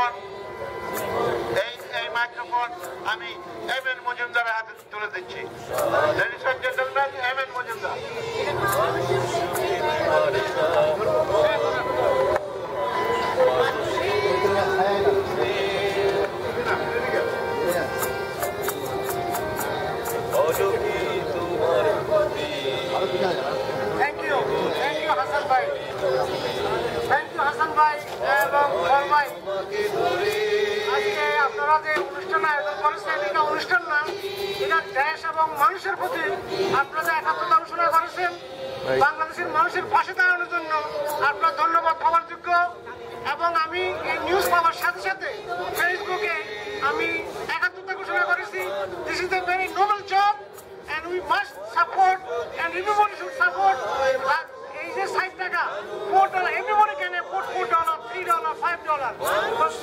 এখন এই মাইক্রোফোন আমি এম এন মজুমদারের হাতে তুলে দিচ্ছি। Ladies and gentleman, M N Majumdar. Thank you Hasan ভাই, থ্যাংক ইউ হাসান ভাই এবং ভাই। আজকে আপনারা যে অনুষ্ঠান আয়োজন করেছেন, এটা অনুষ্ঠান না, এটা দেশ এবং মানুষের প্রতি আপনারা যে একাত্মতা ঘোষণা করেছেন, বাংলাদেশের মানুষের পাশে দাঁড়ানোর জন্য আপনার ধন্যবাদ পাওয়ার যোগ্য। এবং আমি এই নিউজ পাওয়ার সাথে সাথে ফেসবুকে আমি একাত্মতা ঘোষণা করেছি। This is a very Nobel job and we must support and everybody should support. এই যে 60 টাকা $4, everybody can afford $4, $3, $5.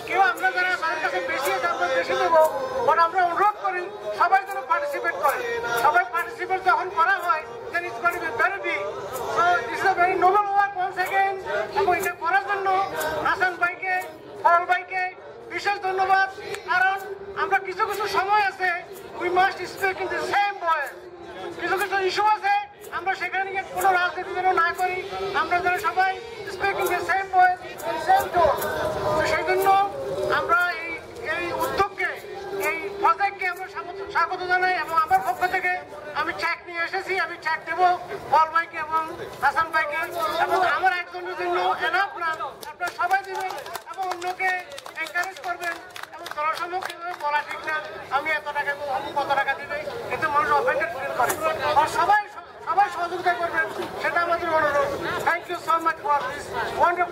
কেউ আমরা যারা আমাদের কাছে বেশি আছে আমরা বেশি দেবো, বাট আমরা অনুরোধ করি সবাই যেন পার্টিসিপেট করে। সবাই পার্টিসিপেট যখন করা হয় then it's going to be very big. So this is a very noble work once again. এবং এটা করার জন্য হাসান ভাইকে, ফল ভাইকে বিশেষ ধন্যবাদ। কারণ আমরা কিছু কিছু সময় আছে we must speak in the same voice. কিছু কিছু ইস্যু আছে আমরা সেখানে কোনো রাজনীতি যেন না করি, আমরা যেন সবাই speak in the same voice in same tone. তো সেই জন্য আমরা এই উদ্যোগকে, এই প্রজেক্টকে আমরা স্বাগত জানাই। এবং আমার পক্ষ থেকে আমি চেক নিয়ে এসেছি, আমি চেক দেবো পল ভাইকে এবং হাসান ভাইকে। এবং আমার একজনের জন্য এনাফ না, আপনারা সবাই দেবেন এবং অন্যকে এনকারেজ করবেন। এবং জনসম্মুখে বলা ঠিক না আমি এত টাকা কত টাকা দিবে, এতে মানুষ অফেন্ডেড ফিল করে। আর সবাই সহযোগিতা করবেন, সেটা আমাদের অনুরোধ। Thank you so much for this wonderful